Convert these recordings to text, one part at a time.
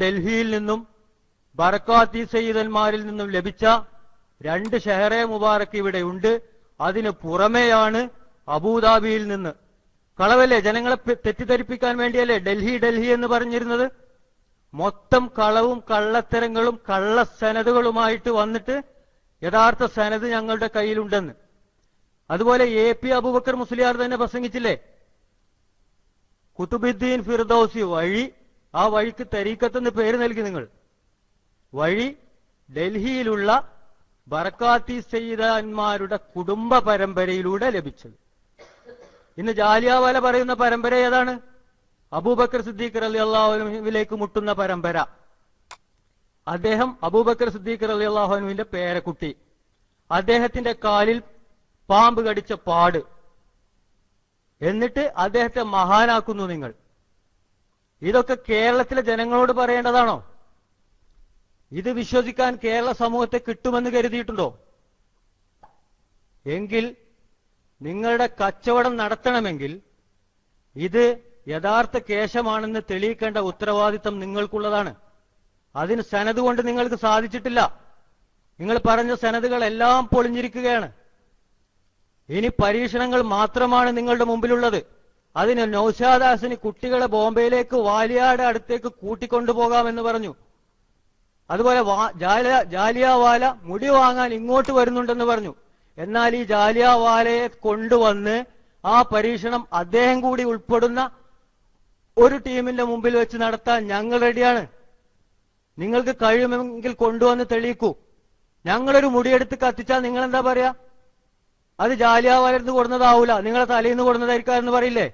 ഡൽഹിയിൽ നിന്നും ബറക്കാത്തി സയ്യിദന്മാരിൽ നിന്നും ലഭിച്ച 2 ഷെഹറെ മുബാറക്ക് ഇവിടെ ഉണ്ട്. അതിന് പുറമെയാണ് അബൂദാബിയിൽ നിന്ന്. കളവല്ലേ? ജനങ്ങളെ തെറ്റിദ്ധരിപ്പിക്കാൻ വേണ്ടിയല്ലേ ഡൽഹി ഡൽഹി എന്ന് പറഞ്ഞിരുന്നത്? മൊത്തം കളവും കള്ളത്തരങ്ങളും കള്ളസനതുകളുമായിട്ട് വന്നിട്ട് യഥാർത്ഥ സനത് ഞങ്ങളുടെ കയ്യിലുണ്ടെന്ന്. അതുപോലെ AP അബൂബക്കർ മുസ്ലിയാർ തന്നെ പ്രസംഗിച്ചില്ലേ, കുതുബുദ്ദീൻ ഫിർദൌസി വഴി, ആ വഴിക്ക് തരീക്കത്തെന്ന് പേര് നൽകി നിങ്ങൾ, വഴി ഡൽഹിയിലുള്ള ബറക്കാത്തി സയ്യിദന്മാരുടെ കുടുംബ പരമ്പരയിലൂടെ ലഭിച്ചത്. ഇന്ന് ജാലിയാവാല പറയുന്ന പരമ്പര ഏതാണ്? അബൂബക്കർ സിദ്ദീഖ് റളിയല്ലാഹു അൻഹുവിലേക്ക് മുട്ടുന്ന പരമ്പര. അദ്ദേഹം അബൂബക്കർ സിദ്ദീഖ് റളിയല്ലാഹു അൻഹുവിന്റെ പേരക്കുട്ടി, അദ്ദേഹത്തിന്റെ കാലിൽ പാമ്പ് കടിച്ച പാട്, എന്നിട്ട് അദ്ദേഹത്തെ മഹാനാക്കുന്നു നിങ്ങൾ. ഇതൊക്കെ കേരളത്തിലെ ജനങ്ങളോട് പറയേണ്ടതാണോ? ഇത് വിശ്വസിക്കാൻ കേരള സമൂഹത്തെ കിട്ടുമെന്ന് കരുതിയിട്ടുണ്ടോ? എങ്കിൽ നിങ്ങളുടെ കച്ചവടം നടത്തണമെങ്കിൽ ഇത് യഥാർത്ഥ കേശമാണെന്ന് തെളിയിക്കേണ്ട ഉത്തരവാദിത്തം നിങ്ങൾക്കുള്ളതാണ്. അതിന് സനത് കൊണ്ട് നിങ്ങൾക്ക് സാധിച്ചിട്ടില്ല. നിങ്ങൾ പറഞ്ഞ സനതുകളെല്ലാം പൊളിഞ്ഞിരിക്കുകയാണ്. ഇനി പരീക്ഷണങ്ങൾ മാത്രമാണ് നിങ്ങളുടെ മുമ്പിലുള്ളത്. അതിന് നൗഷാദ് ഹസനി കുട്ടികളെ ബോംബെയിലേക്ക് വാലിയാടെ അടുത്തേക്ക് കൂട്ടിക്കൊണ്ടുപോകാമെന്ന് പറഞ്ഞു. അതുപോലെ ജാലിയാവാല മുടി വാങ്ങാൻ ഇങ്ങോട്ട് വരുന്നുണ്ടെന്ന് പറഞ്ഞു. എന്നാൽ ഈ ജാലിയാവാലയെ കൊണ്ടുവന്ന് ആ പരീക്ഷണം അദ്ദേഹം കൂടി ഉൾപ്പെടുന്ന ഒരു ടീമിന്റെ മുമ്പിൽ വെച്ച് നടത്താൻ ഞങ്ങൾ റെഡിയാണ്. നിങ്ങൾക്ക് കഴിയുമെങ്കിൽ കൊണ്ടുവന്ന് തെളിയിക്കൂ. ഞങ്ങളൊരു മുടിയെടുത്ത് കത്തിച്ചാൽ നിങ്ങൾ എന്താ പറയാ? അത് ജാലിയാവാലന്ന് കൊടുന്നതാവൂല, നിങ്ങളെ തലേന്ന് കൊടുന്നതായിരിക്കാം എന്ന് പറയില്ലേ?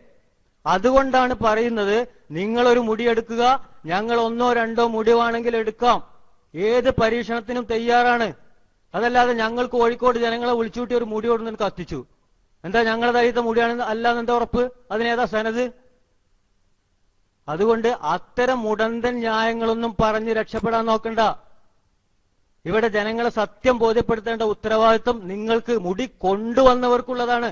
അതുകൊണ്ടാണ് പറയുന്നത്, നിങ്ങളൊരു മുടിയെടുക്കുക, ഞങ്ങൾ 1 or 2 മുടി വേണമെങ്കിൽ എടുക്കാം, ഏത് പരീക്ഷണത്തിനും തയ്യാറാണ്. അതല്ലാതെ ഞങ്ങൾ കോഴിക്കോട് ജനങ്ങളെ വിളിച്ചുകൂട്ടി ഒരു മുടി കൊടുന്ന് കത്തിച്ചു, എന്താ ഞങ്ങളെ തലയത്തെ മുടിയാണെന്ന് അല്ലാന്ന് എന്താ ഉറപ്പ്? അതിനേതാ സനത്? അതുകൊണ്ട് അത്തരം മുടന്തൻ ന്യായങ്ങളൊന്നും പറഞ്ഞ് രക്ഷപ്പെടാൻ നോക്കണ്ട. ഇവിടെ ജനങ്ങളെ സത്യം ബോധ്യപ്പെടുത്തേണ്ട ഉത്തരവാദിത്വം നിങ്ങൾക്ക് മുടി കൊണ്ടുവന്നവർക്കുള്ളതാണ്.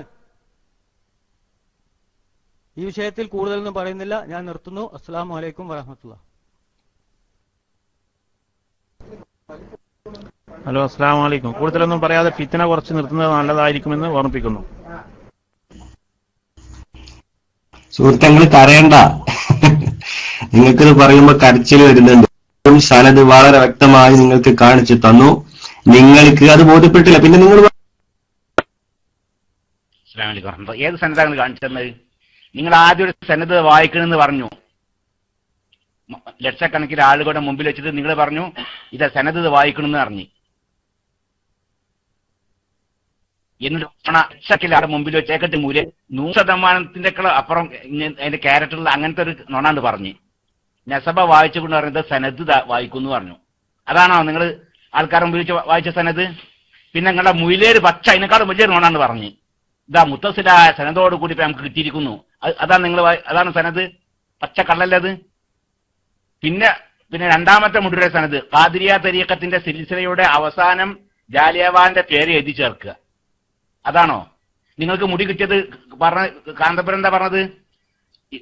ഈ വിഷയത്തിൽ കൂടുതലൊന്നും പറയുന്നില്ല, ഞാൻ നിർത്തുന്നു. അസ്സലാമു അലൈക്കും വറഹ്മത്തുള്ളാഹി. ഹലോ, അസ്സലാമു അലൈക്കും. കൂടുതലൊന്നും പറയാതെ ഫിത്ന കുറച്ച് നിർത്തുന്നത് നല്ലതായിരിക്കുമെന്ന് ഓർമ്മിപ്പിക്കുന്നു. സുഹൃത്തുക്കൾ കരയണ്ട, നിങ്ങൾക്കിത് പറയുമ്പോ കരച്ചിൽ വരുന്നുണ്ട്. സനത് വളരെ വ്യക്തമായി നിങ്ങൾക്ക് കാണിച്ചു തന്നു, നിങ്ങൾക്ക് അത് ബോധ്യപ്പെട്ടില്ല. പിന്നെ നിങ്ങൾ ഏത് സനതാണ് കാണിച്ചത്? നിങ്ങൾ ആദ്യം ഒരു സനത് വായിക്കണമെന്ന് പറഞ്ഞു, ലക്ഷക്കണക്കിന് ആളുകളുടെ മുമ്പിൽ വെച്ചിട്ട് നിങ്ങൾ പറഞ്ഞു ഇത് സനത് വായിക്കണമെന്ന് പറഞ്ഞു. എന്നിട്ട് ലക്ഷക്കിലാളുടെ മുമ്പിൽ വെച്ചേക്കട്ട് മൂല്യ 100% അപ്പുറം അതിന്റെ ക്യാരക്ടറിൽ അങ്ങനത്തെ ഒരു നൊണാണ്ട് പറഞ്ഞു. നസബ വായിച്ചുകൊണ്ട് പറഞ്ഞത് സനത് വായിക്കുന്നു പറഞ്ഞു. അതാണോ നിങ്ങൾ ആൾക്കാരെ മുമ്പിൽ വെച്ച് വായിച്ച സനത്? പിന്നെ നിങ്ങളുടെ മുയിലേര് പച്ച അതിനേക്കാളും വലിയ നോണാണ് പറഞ്ഞു. ഇതാ മുത്തസിലായ സനതോട് കൂടി നമുക്ക് കിട്ടിയിരിക്കുന്നു. അതാണ് നിങ്ങൾ അതാണ് സനത്, പച്ച കള്ളല്ലത്. പിന്നെ രണ്ടാമത്തെ മുടിയുടെ സനത് ഖാദിരിയ തരീഖത്തിന്റെ സിൽസിലയുടെ അവസാനം ജാലിയവാന്റെ പേര് എഴുതി ചേർക്കുക. അതാണോ നിങ്ങൾക്ക് മുടി കിട്ടിയത്? കാന്തപുരം എന്താ പറഞ്ഞത്?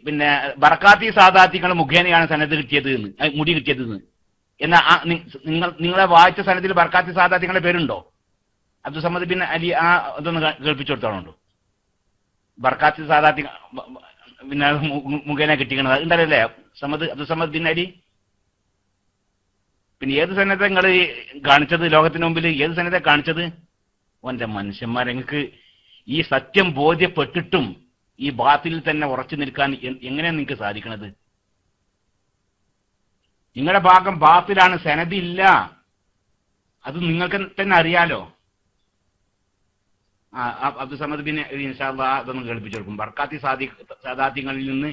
പിന്നെ ബറക്കാത്തി സാദാത്തികൾ മുഖേനയാണ് സനത് കിട്ടിയത് എന്ന്, മുടി കിട്ടിയത് എന്ന്. എന്നാ നിങ്ങളെ വായിച്ച സനത്തിൽ ബറക്കാത്തി സാദാത്തിങ്ങളുടെ പേരുണ്ടോ? അബ്ദുൽ സമദ് ബിൻ അലി അതൊന്ന് കേൾപ്പിച്ചു കൊടുത്തോളുണ്ടോ? ബർക്കാത്ത് സാദാത്തി പിന്നെ മുഖേന കിട്ടിക്കണത് ഉണ്ടല്ലേ അബ്ദുൽ സമദ് ബിൻ അലി? പിന്നെ ഏത് സന്നദ്ധ നിങ്ങൾ കാണിച്ചത് ലോകത്തിന് മുമ്പിൽ? ഏത് സന്നദ്ധ കാണിച്ചത്? ഓന്റെ മനുഷ്യന്മാരെ, നിങ്ങൾക്ക് ഈ സത്യം ബോധ്യപ്പെട്ടിട്ടും ഈ ബാത്തിൽ തന്നെ ഉറച്ചു നിൽക്കാൻ എങ്ങനെയാണ് നിങ്ങൾക്ക് സാധിക്കണത്? നിങ്ങളുടെ ഭാഗം ബാത്തിലാണ്, സനദില്ല. അത് നിങ്ങൾക്ക് തന്നെ അറിയാലോ. അബ്ദുൽ സമദ് ബിൻ ഇൻഷാ അല്ലാഹ് അതൊന്ന് കേൾപ്പിച്ചു കൊടുക്കും. ബർക്കാത്തി സാദാത്യങ്ങളിൽ നിന്ന്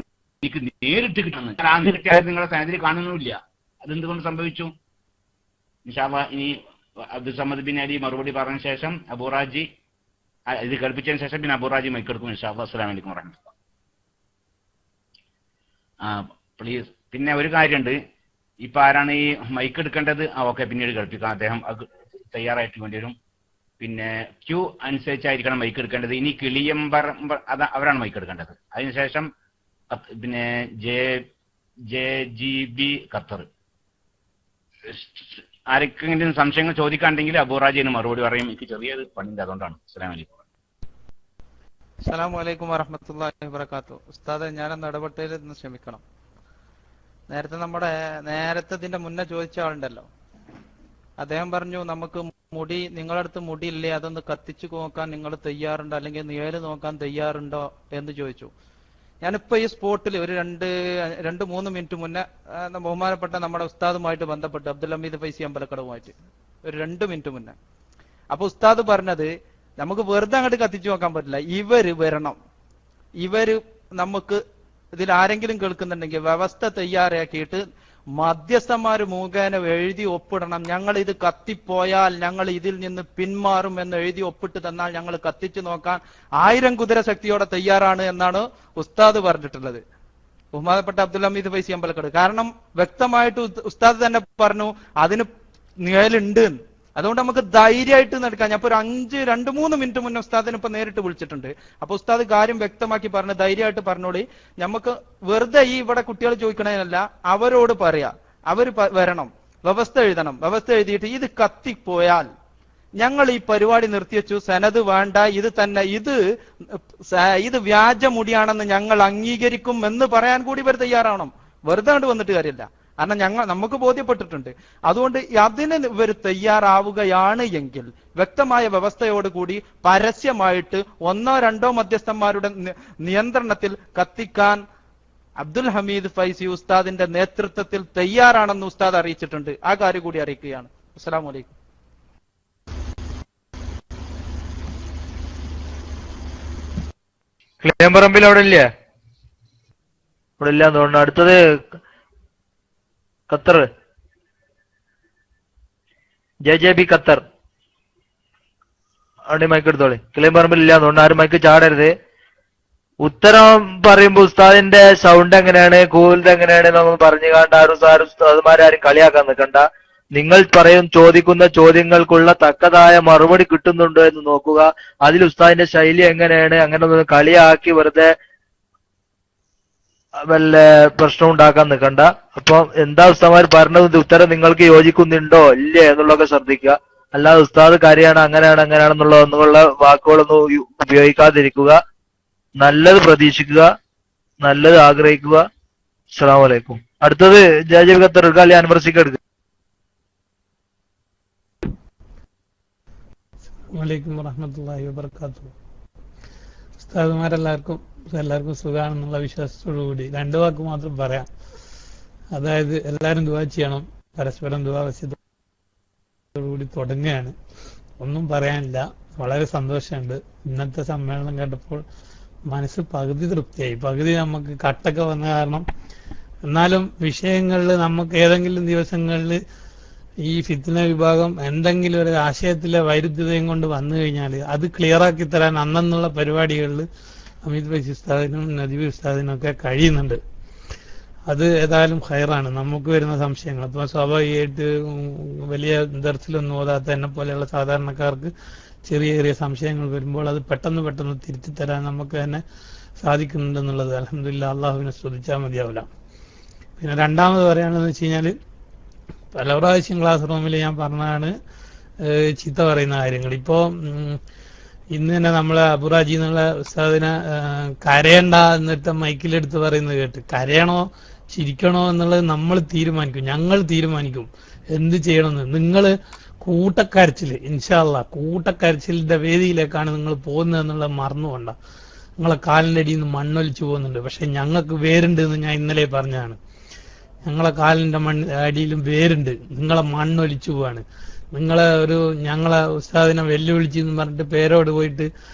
എനിക്ക് നേരിട്ട് കിട്ടുന്നത് നിങ്ങളുടെ സനദിൽ കാണുന്നില്ല. അതെന്തുകൊണ്ട് സംഭവിച്ചു? ഇൻഷാ അല്ലാഹ് ഇനി അബ്ദുൽ സമദ് ബിൻ അലി മറുപടി പറഞ്ഞ ശേഷം അബൂറാജി ഇത് കേൾപ്പിച്ചതിന് ശേഷം പിന്നെ അബൂറാജി മൈക്കെടുക്കും. ഇൻഷാ അല്ലാഹ്. അസ്സലാമു അലൈക്കും വറഹ്മത്തുള്ളാഹി. പ്ലീസ്. പിന്നെ ഒരു കാര്യമുണ്ട്, ഇപ്പൊ ആരാണ് ഈ മൈക്ക് എടുക്കേണ്ടത്? ഓക്കെ, പിന്നീട് കേൾപ്പിക്കാം. അദ്ദേഹം തയ്യാറായിട്ട് വേണ്ടി വരും. പിന്നെ ക്യൂ അനുസരിച്ചായിരിക്കണം മൈക്ക് എടുക്കേണ്ടത്. ഇനി കിളിയമ്പർ അവരാണ് മൈക്ക് എടുക്കേണ്ടത്. അതിനുശേഷം പിന്നെ JGB ഖത്തർ. ആർക്കെങ്കിലും സംശയങ്ങൾ ചോദിക്കാണ്ടെങ്കിൽ അബൂറാജിന് മറുപടി പറയും. എനിക്ക് ചെറിയൊരു പണിയുണ്ട്, അതുകൊണ്ടാണ്. അസ്സലാമു അലൈക്കും. അസ്സലാമു അലൈക്കും വറഹ്മത്തുള്ളാഹി വബറകാതുഹു. ഉസ്താദെ, ഞാനൊന്ന് ഇടപെട്ടതിൽ നിന്ന് ക്ഷമിക്കണം. നേരത്തെ ഇതിന്റെ മുന്നേ ചോദിച്ച ആളുണ്ടല്ലോ, അദ്ദേഹം പറഞ്ഞു നമുക്ക് നിങ്ങളുടെ അടുത്ത് മുടിയില്ലേ, അതൊന്ന് കത്തിച്ചു നോക്കാൻ നിങ്ങൾ തയ്യാറുണ്ടോ, അല്ലെങ്കിൽ നിഴല് നോക്കാൻ തയ്യാറുണ്ടോ എന്ന് ചോദിച്ചു. ഞാനിപ്പോ ഈ സ്പോട്ടിൽ ഒരു 2-3 മിനിറ്റ് മുന്നേ ബഹുമാനപ്പെട്ട നമ്മുടെ ഉസ്താദുമായിട്ട് ബന്ധപ്പെട്ട് അബ്ദുൽ ഹമീദ് ഫൈസി അമ്പലക്കടവുമായിട്ട് ഒരു 2 മിനിറ്റ് മുന്നേ. അപ്പൊ ഉസ്താദ് പറഞ്ഞത് നമുക്ക് വെറുതെ അങ്ങോട്ട് കത്തിച്ചു നോക്കാൻ പറ്റില്ല, ഇവര് വരണം, ഇവര് നമുക്ക് ഇതിൽ ആരെങ്കിലും കേൾക്കുന്നുണ്ടെങ്കിൽ വ്യവസ്ഥ തയ്യാറാക്കിയിട്ട് മധ്യസ്ഥന്മാര് മുഖേന എഴുതി ഒപ്പിടണം. ഞങ്ങൾ ഇത് കത്തിപ്പോയാൽ ഞങ്ങൾ ഇതിൽ നിന്ന് പിന്മാറും എന്ന് എഴുതി ഒപ്പിട്ട് തന്നാൽ ഞങ്ങൾ കത്തിച്ചു നോക്കാൻ 1000 കുതിര ശക്തിയോടെ തയ്യാറാണ് എന്നാണ് ഉസ്താദ് പറഞ്ഞിട്ടുള്ളത്, ബഹുമാനപ്പെട്ട അബ്ദുൽ ഹമീദ് ഫൈസി അമ്പലക്കട്. കാരണം വ്യക്തമായിട്ട് ഉസ്താദ് തന്നെ പറഞ്ഞു അതിന് നിഴലുണ്ട്. അതുകൊണ്ട് നമുക്ക് ധൈര്യമായിട്ട് നടക്കാം. ഞാൻ ഇപ്പൊ 2-3 മിനിറ്റ് മുന്നേ ഉസ്താദിനെ ഇപ്പൊ നേരിട്ട് വിളിച്ചിട്ടുണ്ട്. അപ്പൊ ഉസ്താദ് കാര്യം വ്യക്തമാക്കി പറഞ്ഞു, ധൈര്യമായിട്ട് പറഞ്ഞോളി, നമുക്ക് വെറുതെ ഇവിടെ കുട്ടികൾ ചോദിക്കണേനല്ല, അവരോട് പറയാ, അവര് വരണം, വ്യവസ്ഥ എഴുതണം. വ്യവസ്ഥ എഴുതിയിട്ട് ഇത് കത്തിപ്പോയാൽ ഞങ്ങൾ ഈ പരിപാടി നിർത്തിവെച്ചു, സനത് വേണ്ട, ഇത് തന്നെ ഇത് വ്യാജമുടിയാണെന്ന് ഞങ്ങൾ അംഗീകരിക്കും എന്ന് പറയാൻ കൂടി ഇവർ തയ്യാറാവണം. വെറുതെ കൊണ്ട് വന്നിട്ട് കാര്യമില്ല. കാരണം നമുക്ക് ബോധ്യപ്പെട്ടിട്ടുണ്ട്. അതുകൊണ്ട് അതിന് ഇവർ തയ്യാറാവുകയാണ് എങ്കിൽ വ്യക്തമായ വ്യവസ്ഥയോടുകൂടി പരസ്യമായിട്ട് 1-2 മധ്യസ്ഥന്മാരുടെ നിയന്ത്രണത്തിൽ കത്തിക്കാൻ അബ്ദുൽ ഹമീദ് ഫൈസി ഉസ്താദിന്റെ നേതൃത്വത്തിൽ തയ്യാറാണെന്ന് ഉസ്താദ് അറിയിച്ചിട്ടുണ്ട്. ആ കാര്യം കൂടി അറിയിക്കുകയാണ്. അസ്സലാമു അലൈക്കും. ക്ലേമ്പറമ്പിൽ അവിടെ ഇല്ല, അവിടെ ഇല്ലാന്ന് തോന്നുന്നു. അടുത്തത് ഖത്തർ, JJB ഖത്തർ. അവിടെ മൈക്ക് എടുത്തോളെ. ക്ലേമ്പറമ്പിൽ ഇല്ലാന്ന് തോന്നുന്നു. ആരും മൈക്ക് ചാടരുത്. ഉത്തരം പറയുമ്പോ ഉസ്താദിന്റെ സൗണ്ട് എങ്ങനെയാണ്, കൂലത് എങ്ങനെയാണ് എന്നൊന്നും പറഞ്ഞു കണ്ട ഉസ്താദുമാരും കളിയാക്കാൻ നിൽക്കണ്ട. നിങ്ങൾ ചോദിക്കുന്ന ചോദ്യങ്ങൾക്കുള്ള തക്കതായ മറുപടി കിട്ടുന്നുണ്ടോ എന്ന് നോക്കുക. അതിൽ ഉസ്താദിന്റെ ശൈലി എങ്ങനെയാണ്, അങ്ങനെ ഒന്നും കളിയാക്കി വെറുതെ വല്ല പ്രശ്നം ഉണ്ടാക്കാൻ നിൽക്കണ്ട. അപ്പൊ എന്താ ഉസ്താദ്മാർ പറഞ്ഞത്, ഉത്തരം നിങ്ങൾക്ക് യോജിക്കുന്നുണ്ടോ ഇല്ലേ എന്നുള്ളതൊക്കെ ശ്രദ്ധിക്കുക. അല്ലാതെ ഉസ്താദ് കാര്യമാണ് അങ്ങനെയാണെന്നുള്ള ഒന്നുള്ള വാക്കുകളൊന്നും ഉപയോഗിക്കാതിരിക്കുക. നല്ലത് പ്രതീക്ഷിക്കുക, നല്ലത് ആഗ്രഹിക്കുക. അസ്സലാമു അലൈക്കും. അടുത്തത് JJB ഖത്തർ എടുക്കുക, അല്ലെങ്കിൽ അൻവർസിക്ക് എടുക്കുക. വലൈക്കും വറഹ്മത്തുള്ളാഹി വബറകാതുഹു. ഉസ്താദുമാരെല്ലാവർക്കും സുഖാണെന്നുള്ള വിശ്വാസത്തോടു കൂടി 2 വാക്ക് മാത്രം പറയാം. അതായത് എല്ലാവരും ദുആ ചെയ്യണം, പരസ്പരം ദുആ വസിയത്തോടുകൂടി തുടങ്ങുകയാണ്. ഒന്നും പറയാനില്ല, വളരെ സന്തോഷമുണ്ട്. ഇന്നത്തെ സമ്മേളനം കേട്ടപ്പോൾ മനസ്സ് പകുതി തൃപ്തിയായി, പകുതി നമുക്ക് കട്ടൊക്കെ വന്ന കാരണം. എന്നാലും വിഷയങ്ങളിൽ നമുക്ക് ഏതെങ്കിലും ദിവസങ്ങളിൽ ഈ ഫിത്ന വിഭാഗം എന്തെങ്കിലും ഒരു ആശയത്തിലെ വൈരുദ്ധ്യതയും കൊണ്ട് വന്നു കഴിഞ്ഞാൽ അത് ക്ലിയറാക്കി തരാൻ അന്നുള്ള പരിപാടികളിൽ ഹമീദ് ഫൈസി ഉസ്താദിനും നജീബ് ഉസ്താദിനും ഒക്കെ കഴിയുന്നുണ്ട്. അത് ഏതായാലും ഹൈറാണ്. നമുക്ക് വരുന്ന സംശയങ്ങൾ അപ്പൊ സ്വാഭാവികമായിട്ട് വലിയ ദർസിലൊന്നും ഓതാത്ത എന്നെ പോലെയുള്ള സാധാരണക്കാർക്ക് ചെറിയ സംശയങ്ങൾ വരുമ്പോൾ അത് പെട്ടെന്ന് തിരുത്തി തരാൻ നമുക്ക് തന്നെ സാധിക്കുന്നുണ്ടെന്നുള്ളത് അൽഹംദുലില്ലാ അള്ളാഹുവിനെ സ്തുതിച്ചാൽ മതിയാവില്ല. പിന്നെ രണ്ടാമത് പറയാണെന്ന് വെച്ച് കഴിഞ്ഞാൽ പല പ്രാവശ്യം ക്ലാസ് റൂമിൽ ഞാൻ പറഞ്ഞതാണ് ചീത്ത പറയുന്ന കാര്യങ്ങൾ. ഇപ്പോ ഇന്ന് തന്നെ നമ്മളെ അബുറാജി എന്നുള്ള ഉസ്താദിനെ കരയണ്ട എന്നിട്ട് മൈക്കിലെടുത്ത് പറയുന്നത് കേട്ട് കരയണോ ചിരിക്കണോ എന്നുള്ളത് നമ്മൾ തീരുമാനിക്കും, ഞങ്ങൾ തീരുമാനിക്കും എന്ത് ചെയ്യണമെന്ന്. നിങ്ങൾ കൂട്ടക്കരച്ചില് ഇൻഷാ അല്ലാഹ് കൂട്ടക്കരച്ചിലിന്റെ വേദിയിലേക്കാണ് നിങ്ങൾ പോകുന്നത് എന്നുള്ളത് മറന്നുകൊണ്ട. നിങ്ങളെ കാലിന്റെ അടിയിൽ നിന്ന് മണ്ണൊലിച്ചു പോകുന്നുണ്ട്, പക്ഷെ ഞങ്ങൾക്ക് വേരുണ്ട് എന്ന് ഞാൻ ഇന്നലെ പറഞ്ഞതാണ്. ഞങ്ങളെ കാലിന്റെ അടിയിലും വേരുണ്ട്, നിങ്ങളെ മണ്ണൊലിച്ചു പോവാണ്. ഞങ്ങളെ ഉസ്താദിനെ വെല്ലുവിളിച്ചു എന്ന് പറഞ്ഞിട്ട് പേരോട് പോയിട്ട്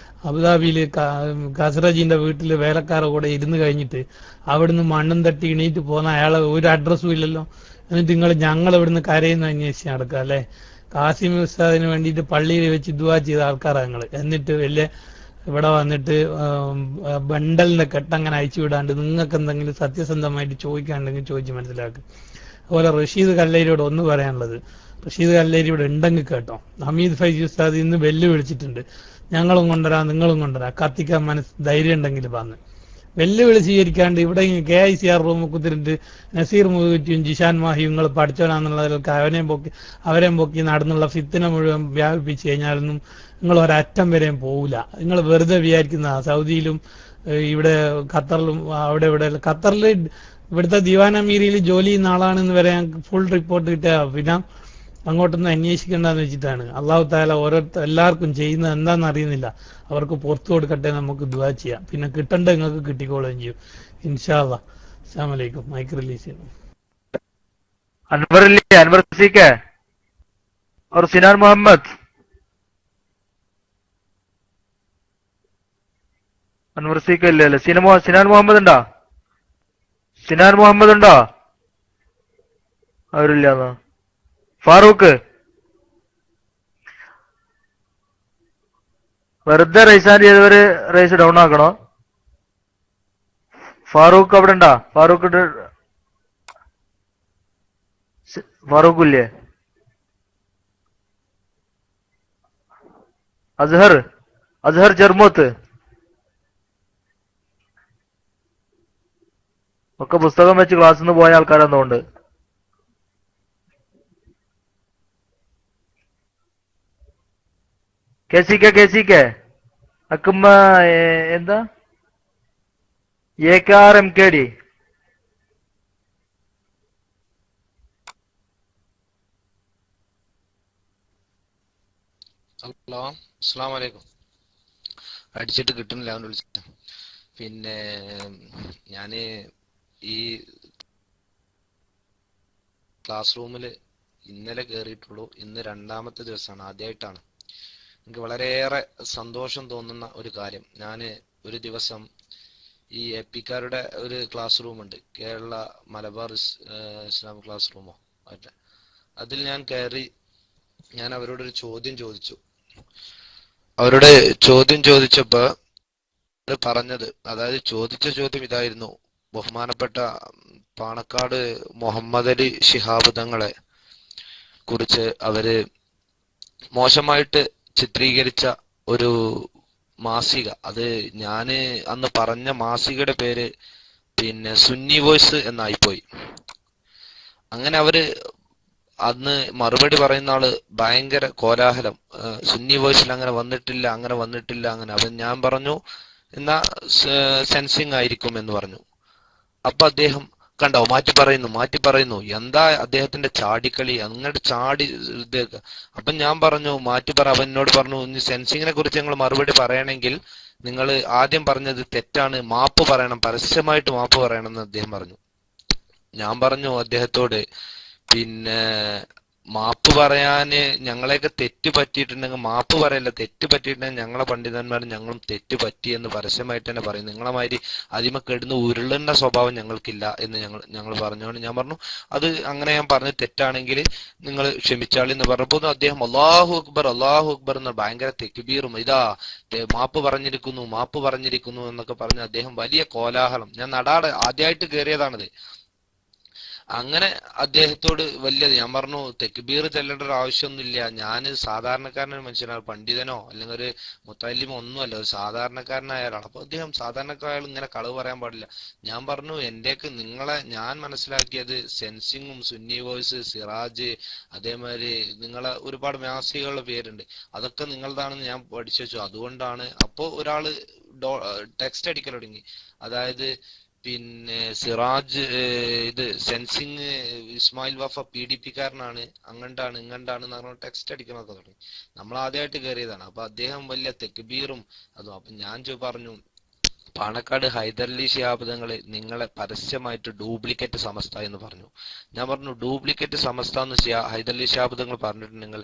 അബുദാബിയില് ഖസ്റജിന്റെ വീട്ടില് വേലക്കാരെ കൂടെ ഇരുന്ന് കഴിഞ്ഞിട്ട് അവിടുന്ന് മണ്ണും തട്ടി എണീറ്റ് പോകുന്ന അയാളെ ഒരു അഡ്രസ്സും ഇല്ലല്ലോ. എന്നിട്ട് ഞങ്ങൾ ഇവിടുന്ന് കരയുന്ന അന്വേഷിച്ച് നടക്കുക അല്ലെ. കാസിം ഉസ്താദിന് വേണ്ടിയിട്ട് പള്ളിയിൽ വെച്ച് ദുആ ചെയ്ത ആൾക്കാരാണ് ഞങ്ങള്. എന്നിട്ട് ഇവിടെ വന്നിട്ട് ബണ്ടലിന്റെ കെട്ടങ്ങനെ അയച്ചു വിടാണ്ട് നിങ്ങൾക്ക് എന്തെങ്കിലും സത്യസന്ധമായിട്ട് ചോദിക്കാണ്ടെങ്കിൽ ചോദിച്ച് മനസ്സിലാക്കുക. അതുപോലെ റഷീദ് കല്ലേരിയോട് ഒന്ന് പറയാനുള്ളത്, റഷീദ് കല്ലേരി ഇവിടെ ഉണ്ടെങ്കിൽ കേട്ടോ, ഹമീദ് ഫൈസി ഉസ്താദ് ഇന്ന് വെല്ലുവിളിച്ചിട്ടുണ്ട്, ഞങ്ങളും കൊണ്ടുവരാം നിങ്ങളും കൊണ്ടുവരാം, കത്തിക്കാൻ ധൈര്യം ഉണ്ടെങ്കിൽ വന്ന്. വെല്ലുവിളി സ്വീകരിക്കാണ്ട് ഇവിടെ KICR റൂം കുത്തിരിട്ട് നസീർ മുഹൂറ്റിയും ജിഷാൻ മാഹിയും നിങ്ങൾ പഠിച്ചവനാന്നുള്ളതൊക്കെ അവരെയും പൊക്കി നടന്നുള്ള ഫിത്തിന മുഴുവൻ വ്യാപിപ്പിച്ചു കഴിഞ്ഞാലൊന്നും നിങ്ങൾ ഒരറ്റം വരെയും പോവില്ല. നിങ്ങൾ വെറുതെ വിചാരിക്കുന്ന സൗദിയിലും ഇവിടെ ഖത്തറിലും ഇവിടെ ഖത്തറിൽ ഇവിടുത്തെ ദിവാൻ അമീരിയിൽ ജോലി ചെയ്യുന്ന ആളാണെന്ന് വരെ ഫുൾ റിപ്പോർട്ട് കിട്ടുക. പിന്നെ അങ്ങോട്ടൊന്നും അന്വേഷിക്കേണ്ടെന്ന് വെച്ചിട്ടാണ്. അള്ളാഹു താല എല്ലാവർക്കും ചെയ്യുന്നത് എന്താണെന്ന് അറിയുന്നില്ല. അവർക്ക് പുറത്തു കൊടുക്കട്ടെ, നമുക്ക് ദുആ ചെയ്യാം. പിന്നെ കിട്ടേണ്ട നിങ്ങൾക്ക് കിട്ടിക്കോളുകയും ചെയ്യും ഇൻഷാ അല്ലാഹ്. അസ്സലാമു അലൈക്കും. മൈക്ക് റിലീസ് ചെയ്യുന്നു. अनवर सिक है और सिनान मोहम्मद. അൻവർ സിക്ക് ഇല്ലല്ലേ? സിനാൻ മുഹമ്മദ് ഉണ്ടോ? സിനാൻ മുഹമ്മദ് ഉണ്ടോ? അവരില്ലാന്നോ? ഫാറൂഖ് വെറുതെ റൈസാൻ ചെയ്തവര് റൈസ് ഡൗൺ ആക്കണോ? ഫാറൂഖ് അവിടെ ഉണ്ടോ? ഫാറൂഖ് ഇല്ലേ? അസ്ഹർ ജർമൂത്ത് ഒക്കെ പുസ്തകം വെച്ച് ക്ലാസ്സിൽ നിന്ന് പോയ ആൾക്കാരെന്നുണ്ട്. കെ അക്കുമ്മ എന്താ AKRMKD ഹലോ, അസ്സലാമു അലൈക്കും. അടിച്ചിട്ട് കിട്ടുന്നില്ല, അവൻ വിളിച്ചിട്ട്. പിന്നെ ഞാന് ഈ ക്ലാസ് റൂമിൽ ഇന്നലെ കയറിയിട്ടുള്ളൂ. ഇന്ന് രണ്ടാമത്തെ ദിവസമാണ്, ആദ്യമായിട്ടാണ്. എനിക്ക് വളരെയേറെ സന്തോഷം തോന്നുന്ന ഒരു കാര്യം, ഞാൻ ഒരു ദിവസം ഈ എപ്പിക്കാരുടെ ഒരു ക്ലാസ് റൂമുണ്ട്, കേരള മലബാർ ഇസ്ലാമിക് ക്ലാസ് റൂമോ അല്ലെ, അതിൽ ഞാൻ കയറി. ഞാൻ അവരോടൊരു ചോദ്യം ചോദിച്ചു. അവരോട് ചോദ്യം ചോദിച്ചപ്പോ പറഞ്ഞത്, അതായത് ചോദിച്ച ചോദ്യം ഇതായിരുന്നു: ബഹുമാനപ്പെട്ട പാണക്കാട് മുഹമ്മദ് അലി ശിഹാബ് തങ്ങളെ കുറിച്ച് അവര് മോശമായിട്ട് ചിത്രീകരിച്ച ഒരു മാസിക, അത് ഞാന് അന്ന് പറഞ്ഞ മാസികയുടെ പേര് പിന്നെ സുന്നി വോയ്സ് എന്നായിപ്പോയി. അങ്ങനെ അവര് അന്ന് മറുപടി പറയുന്ന ആള് ഭയങ്കര കോലാഹലം, സുന്നി വോയ്സിൽ അങ്ങനെ വന്നിട്ടില്ല. അപ്പൊ ഞാൻ പറഞ്ഞു എന്നാ സെൻസിങ് ആയിരിക്കും എന്ന് പറഞ്ഞു. അപ്പൊ അദ്ദേഹം കണ്ടോ മാറ്റി പറയുന്നു. എന്താ അദ്ദേഹത്തിന്റെ ചാടിക്കളി, അങ്ങോട്ട് ചാടി ഇതേക്ക്. അപ്പൊ ഞാൻ പറഞ്ഞു മാറ്റി പറ. അവൻ എന്നോട് പറഞ്ഞു, ഇനി സെൻസിങ്ങിനെ കുറിച്ച് നിങ്ങൾ മറുപടി പറയണമെങ്കിൽ നിങ്ങൾ ആദ്യം പറഞ്ഞത് തെറ്റാണ്, മാപ്പ് പറയണം, പരസ്യമായിട്ട് മാപ്പ് പറയണം എന്ന് അദ്ദേഹം പറഞ്ഞു. ഞാൻ പറഞ്ഞു അദ്ദേഹത്തോട്, പിന്നെ മാപ്പ് പറയാന് ഞങ്ങളെയൊക്കെ തെറ്റ് പറ്റിയിട്ടുണ്ടെങ്കിൽ മാപ്പ് പറയല്ല, തെറ്റ് പറ്റിയിട്ടുണ്ടെങ്കിൽ ഞങ്ങളെ പണ്ഡിതന്മാർ ഞങ്ങളും തെറ്റ് പറ്റി എന്ന് പരസ്യമായിട്ട് തന്നെ പറയും. നിങ്ങളെ മാതിരി അതിമ കെടുന്ന് ഉരുളുന്ന സ്വഭാവം ഞങ്ങൾക്കില്ല എന്ന് ഞങ്ങൾ പറഞ്ഞുകൊണ്ട് ഞാൻ പറഞ്ഞു, അത് അങ്ങനെ ഞാൻ പറഞ്ഞ് തെറ്റാണെങ്കിൽ നിങ്ങൾ ക്ഷമിച്ചാളി എന്ന് പറഞ്ഞപ്പോൾ അദ്ദേഹം അല്ലാഹു അക്ബർ എന്ന് ഭയങ്കര തെക്ബീറും ഇതാ മാപ്പ് പറഞ്ഞിരിക്കുന്നു എന്നൊക്കെ പറഞ്ഞ് അദ്ദേഹം വലിയ കോലാഹലം. ഞാൻ നടാടെ ആദ്യമായിട്ട് കയറിയതാണിത്. അങ്ങനെ അദ്ദേഹത്തോട് ഞാൻ പറഞ്ഞു, തെക്ബീർ ചെല്ലേണ്ട ഒരു ആവശ്യമൊന്നുമില്ല, ഞാൻ സാധാരണക്കാരനൊരു മനുഷ്യനാണ്, പണ്ഡിതനോ അല്ലെങ്കിൽ ഒരു മുത്തല്ലിമോ ഒന്നുമല്ല, ഒരു സാധാരണക്കാരനായ ആളാണ്. അപ്പൊ അദ്ദേഹം സാധാരണക്കാരായാലും ഇങ്ങനെ കളവ് പറയാൻ പാടില്ല. ഞാൻ പറഞ്ഞു, എന്റെയൊക്കെ ഞാൻ മനസ്സിലാക്കിയത് സെൻസിങ്ങും സുന്നി വോയ്സ്, സിറാജ്, അതേമാതിരി നിങ്ങളെ ഒരുപാട് മാസികകളുടെ പേരുണ്ട്, അതൊക്കെ നിങ്ങളതാണെന്ന് ഞാൻ പഠിച്ചു വെച്ചു. അതുകൊണ്ടാണ്. അപ്പോ ഒരാള് ടെക്സ്റ്റ് അടിക്കൽ തുടങ്ങി, അതായത് പിന്നെ സിറാജ് ഇത് സെൻസിങ് ഇസ്മായിൽ വഫ PDP കാരനാണ്, അങ്ങണ്ടാണ് എന്ന് പറഞ്ഞ ടെക്സ്റ്റ് അടിക്കണമൊക്കെ തുടങ്ങി. നമ്മൾ ആദ്യമായിട്ട് കയറിയതാണ്. അപ്പൊ അദ്ദേഹം വലിയ തെക്ബീറും അതും. അപ്പൊ ഞാൻ പറഞ്ഞു, പാണക്കാട് ഹൈദരലി ശിഹാബ് തങ്ങളെ നിങ്ങളെ പരസ്യമായിട്ട് ഡ്യൂപ്ലിക്കേറ്റ് സമസ്ത എന്ന് പറഞ്ഞു. ഞാൻ പറഞ്ഞു, ഡ്യൂപ്ലിക്കേറ്റ് സമസ്ത എന്ന് ഹൈദരലി ശിഹാബ് തങ്ങൾ പറഞ്ഞിട്ടുണ്ടെങ്കിൽ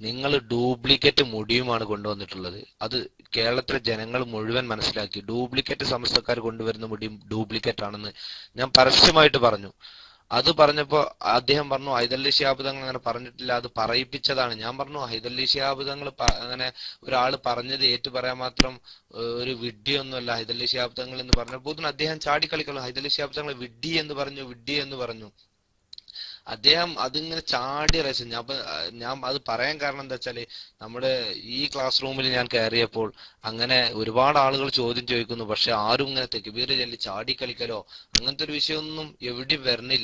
നിങ്ങൾ ഡ്യൂപ്ലിക്കേറ്റ് മുടിയുമാണ് കൊണ്ടുവന്നിട്ടുള്ളത്. അത് കേരളത്തിലെ ജനങ്ങൾ മുഴുവൻ മനസ്സിലാക്കി. ഡ്യൂപ്ലിക്കേറ്റ് സമസ്തക്കാർ കൊണ്ടുവരുന്ന മുടിയും ഡ്യൂപ്ലിക്കേറ്റ് ആണെന്ന് ഞാൻ പരസ്യമായിട്ട് പറഞ്ഞു. അത് പറഞ്ഞപ്പോ അദ്ദേഹം പറഞ്ഞു, ഹൈദരലി ശിഹാബ് തങ്ങൾ അങ്ങനെ പറഞ്ഞിട്ടില്ല, അത് പറയിപ്പിച്ചതാണ്. ഞാൻ പറഞ്ഞു, ഹൈദരലി ശിഹാബ് തങ്ങൾ അങ്ങനെ ഒരാൾ പറഞ്ഞത് ഏറ്റു പറയാൻ മാത്രം ഒരു വിഡ്ഢിയൊന്നുമല്ല ഹൈദരലി ശിഹാബ് തങ്ങൾ എന്ന് പറഞ്ഞപ്പോൾ അദ്ദേഹം ചാടിക്കളിക്കണം. ഹൈദരലി ശിഹാബ് തങ്ങൾ വിഡ്ഢി എന്ന് പറഞ്ഞു. അദ്ദേഹം അതിങ്ങനെ ചാടി റേസ് ഞാൻ അത് പറയാൻ കാരണം എന്താ വെച്ചാല് നമ്മുടെ ഈ ക്ലാസ് റൂമിൽ ഞാൻ കയറിയപ്പോൾ അങ്ങനെ ഒരുപാട് ആളുകൾ ചോദ്യം ചോദിക്കുന്നു, പക്ഷെ ആരും ഇങ്ങനെ തെക്ബീർ ചൊല്ലി ചാടി കളിക്കലോ അങ്ങനത്തെ ഒരു വിഷയമൊന്നും എവിടെയും വരണില്ല.